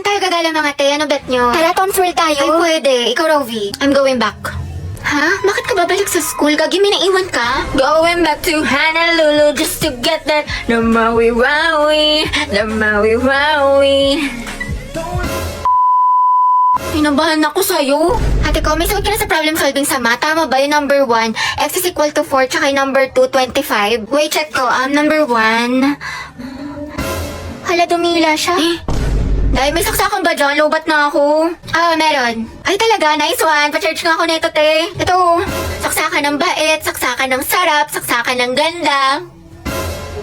tayo gagala mga te? Ano bet nyo? Tara, Tomswell tayo. Ay, pwede. Ikaw, Rovi. I'm going back. Ha? Bakit ka babalik sa school? Gagi, may naiwan ka? Going back to Honolulu just to get that na mawi-wawi, na mawi-wawi. Pinabahan ako sa'yo. Ate ko, may sagot ka na sa problem solving sa math. Tama ba yung number 1, x is equal to 4, tsaka yung number 2, 25? Wait, check ko. Number 1. Hala, dumila siya. Dahil may saksakan ba dyan? Lobat na ako. Meron. Ay talaga, nice one. Pa-charge nga ako nito, te. Ito, saksakan ng bait, saksakan ng sarap, saksakan ng ganda.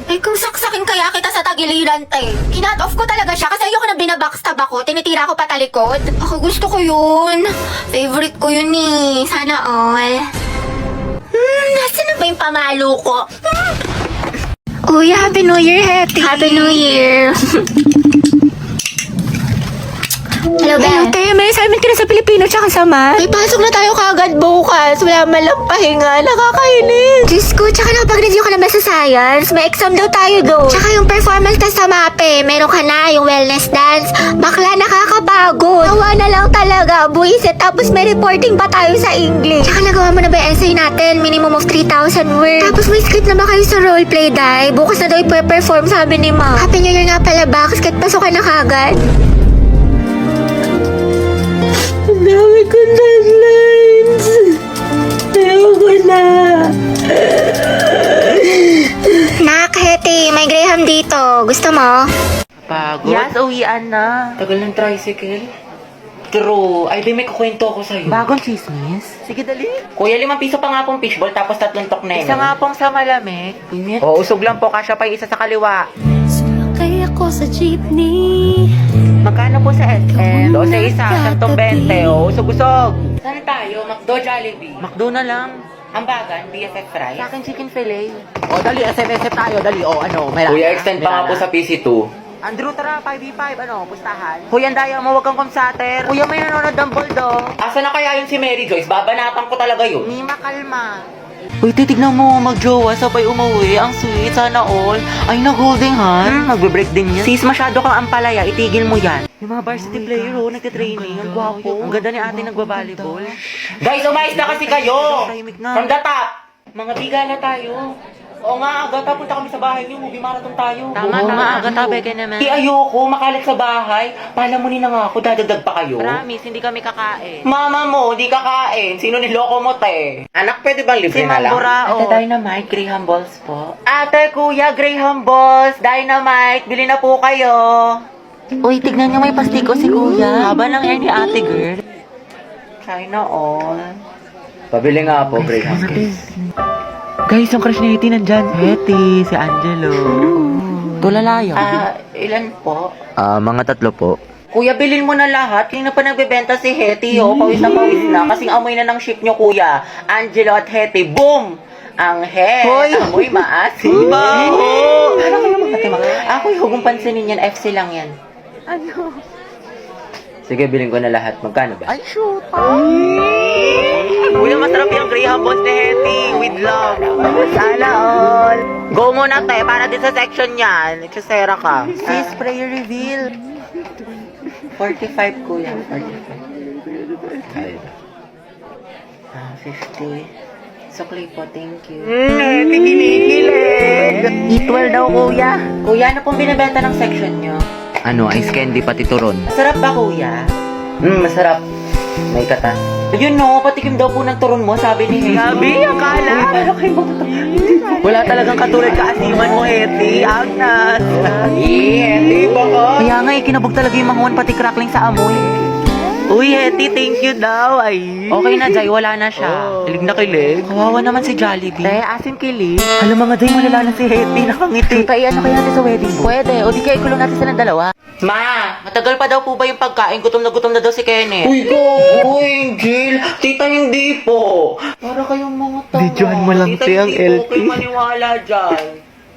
Ay, kung saksakin kaya kita sa tagiliran, te. Kinat off ko talaga siya kasi ayoko na binabackstab ako. Tinitira ko patalikod. Ako gusto ko yun. Favorite ko yun eh. Sana all. Nasaan na ba yung pamalo ko? Uy, Happy New Year, Hetty. Happy New Year. Hello, Beth. Te, may assignment ka na sa Pilipino tsaka sa math? Ay, pasok na tayo kagad bukas. Wala malang pahinga. Nakakainis. Diyos ko, tsaka nakapag-review ka na ba sa science? May exam daw tayo doon. Tsaka yung performance test sa MAPE. Meron ka na yung wellness dance. Bakla, nakakapagod. Nawa na lang talaga. Buisit. Tapos may reporting pa tayo sa English. Tsaka nagawa mo na ba yung essay natin? Minimum of 3,000 words. Tapos may script na ba kayo sa roleplay, Day? Bukas na daw i-perform, sabi ni Ma. Happy New Year nga pala, Bax. Kahit pasok ka na kagad. Ang dami kong deadlines. Ayoko na. Nak, Hetty, may Graham dito. Gusto mo? Pagod? Yes, uwian na. Tagal ng tricycle. True. Ay, di may kukwento ako sa'yo. Bagong chismis? Sige, dali. Kuya, 5 piso pa nga pong fishball, tapos 3 tok na Isa nga pong sa malamig. Init. O, usog lang po. Kasya pa yung isa sa kaliwa. Sumakay ako sa jeepney. Magkano po sa SM? 12 isa, 120. O, usog-usog. Saan tayo? McDo, Jollibee. McDo na lang. Hambagan, BFF fries. Sa akin, chicken fillet. O, dali. SM tayo. Dali. O, ano, may Kuya, extend pa nga po sa PC2. Andrew, tara, 5v5, ano, pustahan. Kuya, Andaya mo, wag kang kumsater. Kuya, may nanonood ng bulldog. Asa na kaya yun si Mary Joyce? Babanatan ko talaga yun. Mima, kalma. Uy, titignan mo, mag-jowa, sabay umuwi. Ang sweet, sana all. Ay, nag-holding hand. Magbe-break din yan. Sis, masyado kang ampalaya, itigil mo yan. Yung mga varsity player, oh, nagtitraining. Ang gwapo. Ang ganda ni ate nagbabalibol. Guys, umayos na kasi kayo! Tahimik na. From the top! Mga bigala tayo. Oo nga, aga, punta kami sa bahay niyo. Movie marathon tayo. Tama, maaga tabi ka naman. Di ayoko, makalat sa bahay. Palamunin na nga ako, dadagdag pa kayo. Promise, hindi kami kakain. Mama mo, di kakain. Sino niloko mo, te? Anak, pwede bang libre Si na lang? Mang Burao. Ate Dynamite, Graham Balls po. Ate, kuya, Graham Balls, Dynamite, bili na po kayo. Uy, tignan niyo, may pastiko si kuya. Haba lang yan ni ate, girl. China all. Pabili nga po, Graham. Guys, yung crush ni Hetty nandyan. Hetty, si Angelo. Tulalayo. Ilan po? Mga 3 po. Kuya, bilhin mo na lahat. Yung na pa nagbebenta si Hetty, oh. Pawis na. Kasing amoy na ng ship nyo, kuya. Angelo at Hetty. Boom! Ang Hoy! amoy maasim. Baho! Para kayo magkatima. Ako, huwag mong pansinin yan. FC lang yan. Ano? Sige, bilhin ko na lahat. Magkano ba? Ay, shoot! Kuya, masarap yung Graham Balls ni Hetty with love. Sana all. Go muna, te, para din sa section yan. Itusera ka. Sis, prayer reveal. 45, kuya. 45. Ay. 50. Sukli po, thank you. Hetty, kinikilig. Equal daw, kuya. Kuya, ano pong binibenta ng section nyo? Ano, ice candy pati turon. Masarap ba, kuya? Masarap. May kata. Ayun no, patikim daw po ng turon mo, sabi ni Hetty. Gabi, akala. Wala talagang katulad kaasiman mo, Hetty. Agnas. Hetty, baka. Kaya nga, kinabog talaga yung manguan pati crackling sa amoy. Uy, Hetty, thank you daw. Ay. Okay na, Jai. Wala na siya. Kilig na kilig. Kawawa naman si Jollibee. Te, asim kilig. Alam mga Jai, malala na si Hetty. Nakangiti. Tay, ano kaya natin sa wedding mo? Pwede. O di kaya ikulong natin silang dalawa. Ma! Matagal pa daw po ba yung pagkain? Gutom na daw si Kenneth. Uy, go! Angel! Tita, hindi po! Para kayong mga tanga. Videohan mo lang, Tita, te, ang hindi po LT. kayo maniwala dyan.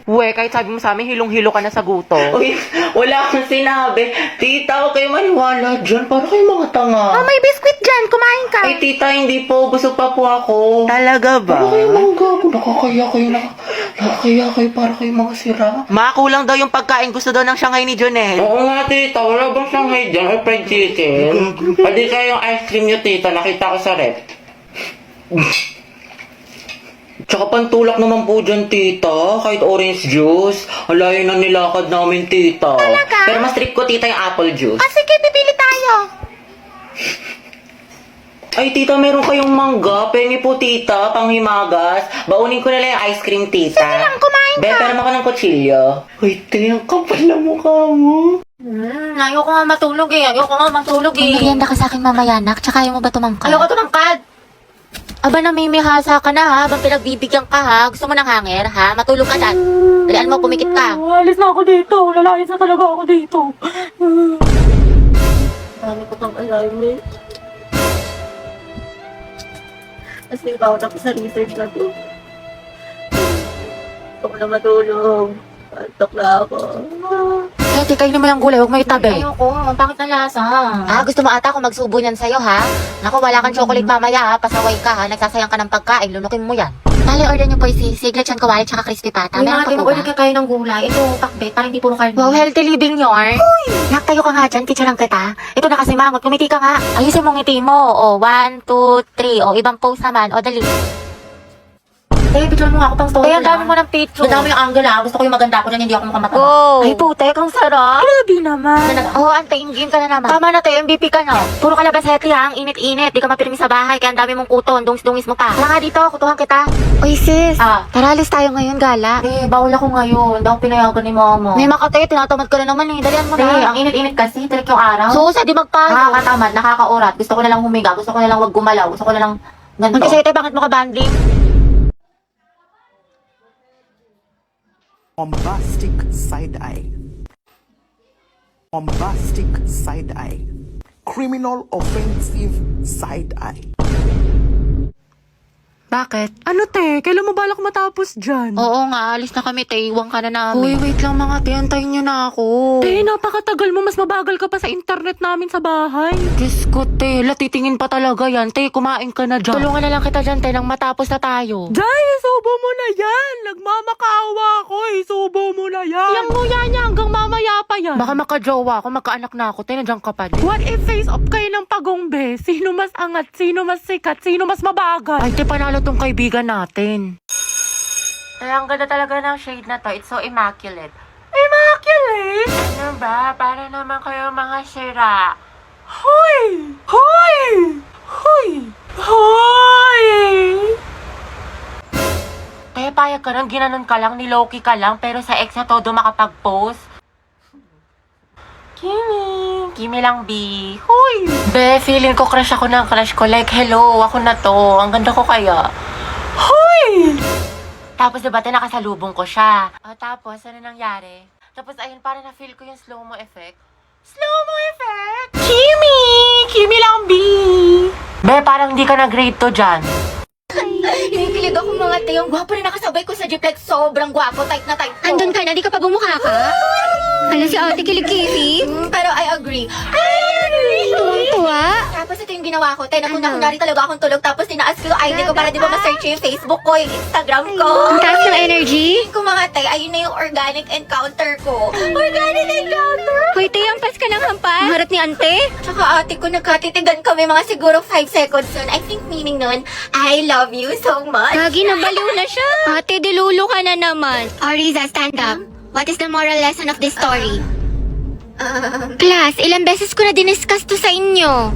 We, kahit sabi mo sa amin, hilong-hilo ka na sa guto. Uy, wala akong sinabi. Tita, huwag kayo maniwala dyan. Para kayo mga tanga. May biskwit dyan, kumain ka. Ay, tita, hindi po. Busog pa po ako. Talaga ba? Para kayo mga gago. Nakakaya kayo para kayo mga sira. Makulang daw yung pagkain. Gusto daw ng Shanghai ni Jonel. Oo nga, tita. Wala bang Shanghai dyan? Or fried chicken? Pwede kayo yung ice cream nyo, tita. Nakita ko sa rep. Tsaka pantulak naman po dyan, tita. Kahit orange juice. Alayo na nilakad namin, tita. Talaga? Pero mas trip ko, tita, yung apple juice. Sige, pipili tayo. Ay, tita, meron kayong mangga. Pengi po, tita. Panghimagas. Baunin ko na lang yung ice cream, tita. Sige lang, kumain Be, pero ako ng kutsilyo. Uy, tingnan ang kapal na mukha mo. Ayoko nga matulog eh. Merienda ka sa akin mamaya, nak. Tsaka ayaw mo ba tumangkad? Ayoko tumangkad. Aba, namimihasa ka na ha. Habang pinagbibigyan ka ha. Gusto mo ng hanger ha? Matulog ka dyan. Dalian mo, pumikit ka. Alis na ako dito. Lalayas na talaga ako dito. Dami ko pang alarm. Kasi bawat ako sa research na to. Gusto ko na matulog. Pantok na ako. Kain naman ang gulay. Huwag may itabi. Ayoko, ang pangit na lasa. Gusto mo ata ako magsubo niyan sa'yo, ha? Naku, wala kang chocolate mamaya, ha? Pasaway ka, ha? Nagsasayang ka ng pagkain, lunukin mo yan. Tali, order niyo po si siglet chan kawali tsaka crispy pata. Meron pa po ba? Order ka kayo ng gulay. Ito, pakbet, para hindi puro karne. Wow, healthy living yarn. Nak, tayo ka nga dyan, teacher lang kita. Ito na kasi mangot, kumiti ka nga. Ayusin mong ngiti mo. O, 1, 2, 3. O, ibang pose naman. O, dali. Eh, picture mo nga ako pang story. Ang dami mo ng picture. Ang dami yung angle ah. Gusto ko yung maganda ako dyan, hindi ako mukhang mataba. Go! Ay, putek, ang sarap. Grabe naman. Oo, antayin game ka na naman. Tama na tayo, MVP ka na. Puro ka labas heti ha, ang init-init. Di ka mapirmi sa bahay, kaya ang dami mong kuton. Dungis-dungis mo pa. Tara nga dito, kutuhan kita. Oy sis, tara alis tayo ngayon, gala. Eh, bawal ako ngayon. Hindi ako pinayagan ni mama. May makatay, tinatamad ka na naman eh. Dalian mo Eh, na. ang init-init kasi. Tarik yung araw. Susa, di magpayo. Nakakatamad, nakakaurat. Gusto ko na lang humiga. Gusto ko na lang wag gumalaw. Gusto ko na lang ganito. Mag-isay tayo, bakit mo ka banding? Bombastic side eye. Bombastic side eye. Criminal offensive side eye. Bakit? Ano te? Kailan mo balak matapos dyan? Oo nga, alis na kami, te. Iwan ka na namin. Uy, wait lang mga te. Antayin nyo na ako. Te, napakatagal mo. Mas mabagal ka pa sa internet namin sa bahay. Diyos ko, te. Latitingin pa talaga yan. Te, kumain ka na dyan. Tulungan na lang kita dyan, te, nang matapos na tayo. Jay, isubo mo na yan. Nagmamakaawa ako. Isubo mo na yan. Yung nguya niya hanggang mamaya pa yan. Baka makajowa ako, magkaanak na ako. Te, nandiyan ka pa din. What if face off kayo ng pagongbe? Sino mas angat? Sino mas sikat? Sino mas mabagal? Ay, te, panalo tong kaibigan natin. Ay, ang ganda talaga ng shade na to. It's so immaculate. Immaculate? Ano ba? Para naman kayo mga sira. Hoy! Hoy! Hoy! Hoy! Kaya payag ka lang, ginanon ka lang, niloki ka lang, pero sa ex na todo makapag-post. Kimi lang, B. Hoy! Be, feeling ko crush ako ng crush ko. Like, hello, ako na to. Ang ganda ko kaya. Hoy! Tapos diba, nakasalubong ko siya. Tapos, ano nangyari? Tapos, ayun, parang na-feel ko yung slow-mo effect. Slow-mo effect? Kimi! Kimi lang, B. Be, parang di ka na-grade to dyan. Hinikilig ako mga te. Yung gwapo rin nakasabay ko sa jeep. Like, sobrang gwapo. Tight na tight ko. Andun ka na, di ka pa bumukha ka? Hala si ate kilig-kilig. Pero I agree. Tuwang-tuwa. Tapos ito yung ginawa ko. Tayo napunta kunwari talaga akong tulog. Tapos tinaas ko yung ID ko para di ba ma-search yung Facebook ko, yung Instagram ko. Ang taas ng energy. Kung mga tay, ayun na yung organic encounter ko. Organic encounter? Hoy, tay, ampas ka ng hampas. Ang harap ni ante. Tsaka ate ko, nagkatitigan kami mga siguro 5 seconds nun. I think meaning nun, I love you so much. Gagi, nabaliw na siya. Ate, dilulo ka na naman. Ariza, stand up. What is the moral lesson of this story? Class, ilang beses ko na diniscuss to sa inyo.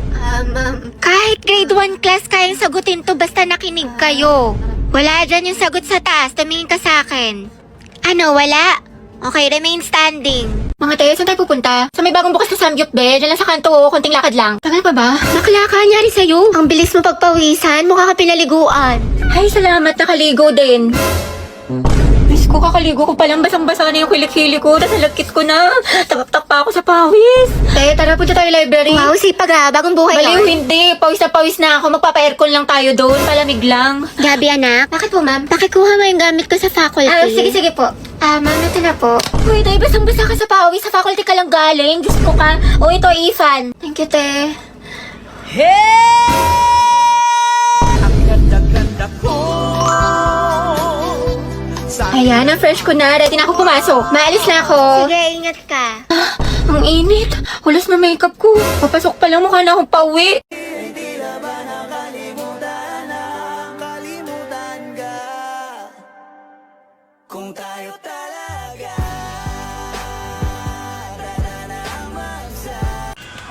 Kahit grade 1 class kayang sagutin to basta nakinig kayo. Wala dyan yung sagot sa taas, tumingin ka sa akin. Ano, wala? Okay, remain standing. Mga tayo, saan tayo pupunta? Sa may bagong bukas na Samgyup, be. Diyan lang sa kanto, konting lakad lang. Tagal pa ba? Nakala ka, nyari sa'yo. Ang bilis mo pagpawisan, mukha ka pinaliguan. Ay, salamat, nakaligo din. Miss ko, kakaligo ko palang basang-basa na yung kilik-hili ko. Tapos nalagkit ko na. Tapap-tap pa ako sa pawis. Tayo, tara, punta tayo library. Wow, sipag ah. Bagong buhay Baliw, hindi. Pawis na ako. Magpapa-aircon lang tayo doon. Palamig lang. Gabi, anak. Bakit po, ma'am? Pakikuha mo yung gamit ko sa faculty. Sige po. Ma'am, ito na po. Uy, tay, basang-basa ka sa pawis. Sa faculty ka lang galing. Diyos ko ka. O, ito, Ethan. Thank you, te. Ayan, ang fresh ko na. Ready na ako pumasok. Maalis na ako. Sige, ingat ka. Ang init. Hulas na makeup ko. Papasok pa lang, mukha na akong pauwi.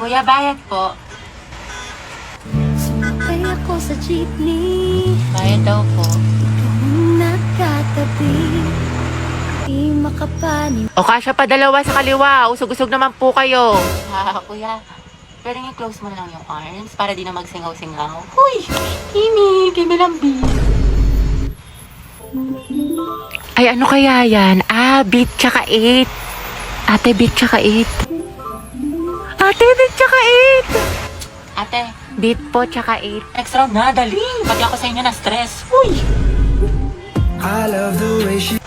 Kuya, bayad po. Sumakay ako sa jeepney. Bayad daw po. Kung nakatabi, di makapanin. O kasya pa dalawa sa kaliwa. Usog-usog naman po kayo. Kuya, pwede nga close mo na lang yung arms para di na magsingaw-singaw. Huy! Kimi! Kimi lambi! Ay, ano kaya yan? Beat tsaka 8. Ate, beat tsaka 8. Ate, beat tsaka Ate, 8. Beat po tsaka 8. next round na, dali! Pati ako sa inyo na stress. Huy! I love the way she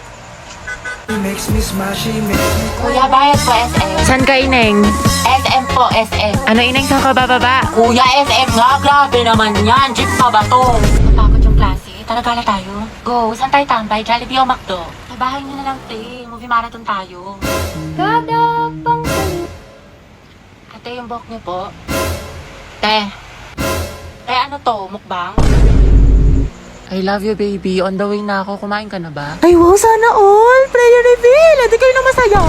makes me smile, she makes me Kuya, bayad po SM. San ka, Ineng? SM po, SM. Ano, Ineng, saan ka bababa? Kuya, SM nga, grabe naman yan. Jeep pa ba to? Napakot yung klase. Tara, gala tayo. Go, saan tayo tambay? Jollibee o McDo? Sa bahay nyo na lang, te. Movie marathon tayo. Kada pang Ate, yung buhok niyo po. Te. Te, ano to? Mukbang? I love you, baby. On the way na ako. Kumain ka na ba? Ay, wow, sana all! Player reveal! Hindi kayo na masaya!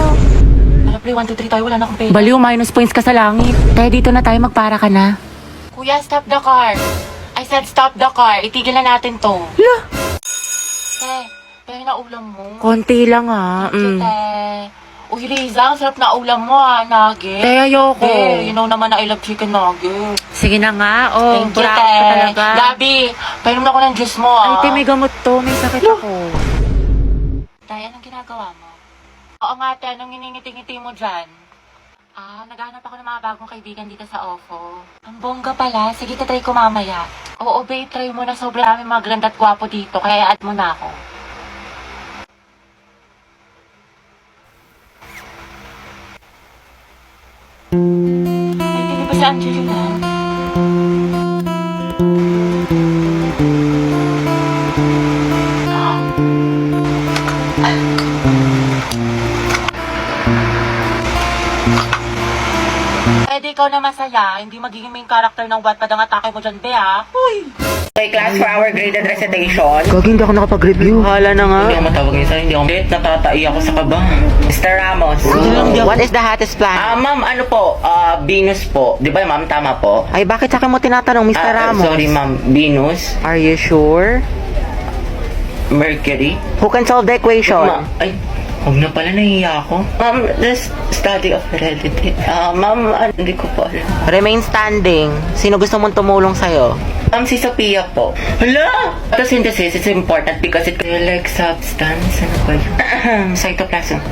Ano, play 1, 2, 3 tayo. Wala na akong pera. Baliw, minus points ka sa langit. Tayo dito na tayo, magpara ka na. Kuya, stop the car. I said stop the car. Itigil na natin to. La! Te, pero na ulam mo. Konti lang ha. Te. Uy, Riza, ang sarap na ulam mo nugget. Te, ayoko. Te, you know naman na I love chicken nugget. Sige na nga. Oh, Thank you, burak te. ka talaga. Gabi, painom na ako ng juice mo, Ay, te, may gamot to. May sakit ako. Tay, anong ginagawa mo? Oo nga, te, anong nginingiti-ngiti mo dyan? Naghahanap ako ng mga bagong kaibigan dito sa OFO. Ang bongga pala. Sige, tatry ko mamaya. Oo, babe, try mo na. Sobrang dami mga ganda at gwapo dito. Kaya add mo na ako. Ay, hindi ba si Angelina? Pwede ikaw na masaya, hindi magiging main character ng Wattpad ang atake mo dyan, Bea. Uy! Okay, class for our graded recitation. Gagi, hindi ako nakapag-review. Hala na nga. Hindi ako matawag niya sa'yo, hindi ako natatai ako sa kaba. Mr. Ramos. What is the hottest plan? Ma'am, ano po? Venus po. Di ba, ma'am? Tama po? Ay, bakit sa akin mo tinatanong, Mr. Ramos? Sorry, ma'am. Venus. Are you sure? Mercury. Who can solve the equation? Ay, huwag na pala, nahiya ako. Ma'am, the study of heredity. Ma'am, hindi ko po alam. Remain standing. Sino gusto mong tumulong sa'yo? Ma'am, si Sophia po. Hala! Photosynthesis is important because it like substance. Ano ba yun? Cytoplasm.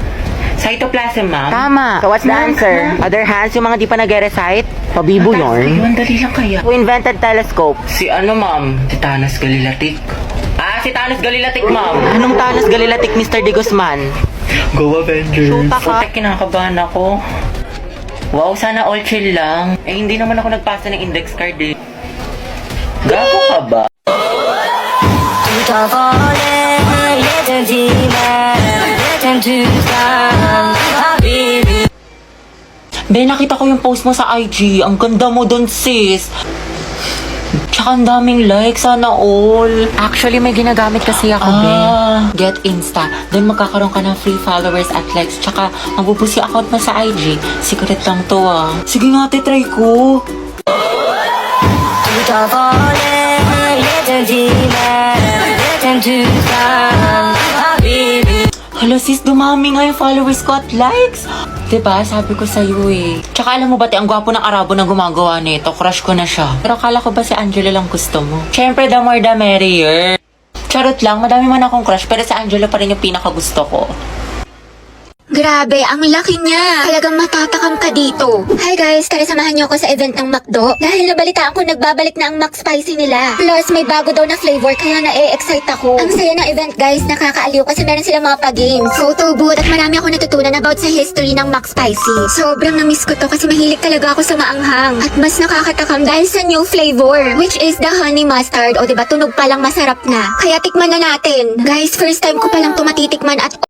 Cytoplasm, ma'am. Tama. So what's the answer? Other hands, yung mga di pa nag-recite? Pabibo yarn. Ayun, dali lang kaya. Who invented telescope? Si ano, ma'am? Si Thanos Galilatik. Si Thanos Galilatik, ma'am. Anong Thanos Galilatik, Mr. De Guzman? Go Avengers. Shoota ka. Putek, kinakabahan ako. Wow, sana all chill lang. Eh, hindi naman ako nagpasa ng index card eh. Gago ka ba? Be, nakita ko yung post mo sa IG. Ang ganda mo dun, sis. Tsaka ang daming likes, sana all. Actually, may ginagamit kasi ako, be. Get Insta. Then magkakaroon ka ng free followers at likes. Tsaka mabubusi account mo sa IG. Secret lang to, Sige nga, try ko. Hala sis, dumami nga yung followers ko at likes. Diba? Sabi ko sa'yo eh. Tsaka alam mo ba, ang gwapo ng Arabo na gumagawa nito. Crush ko na siya. Pero akala ko ba si Angelo lang gusto mo? Siyempre, the more the merrier. Charot lang, madami man akong crush, pero si Angelo pa rin yung pinakagusto ko. Grabe, ang laki niya. Talagang matatakam ka dito. Hi guys, tara samahan niyo ako sa event ng McDo. Dahil nabalitaan ko nagbabalik na ang McSpicy nila. Plus, may bago daw na flavor kaya na-excite ako. Ang saya ng event guys, nakakaaliw kasi meron silang mga pa-games, photo booth at marami ako natutunan about sa history ng McSpicy. Sobrang na-miss ko to kasi mahilig talaga ako sa maanghang. At mas nakakatakam dahil sa new flavor, which is the honey mustard. O diba, tunog pa lang masarap na. Kaya tikman na natin. Guys, first time ko palang to matitikman at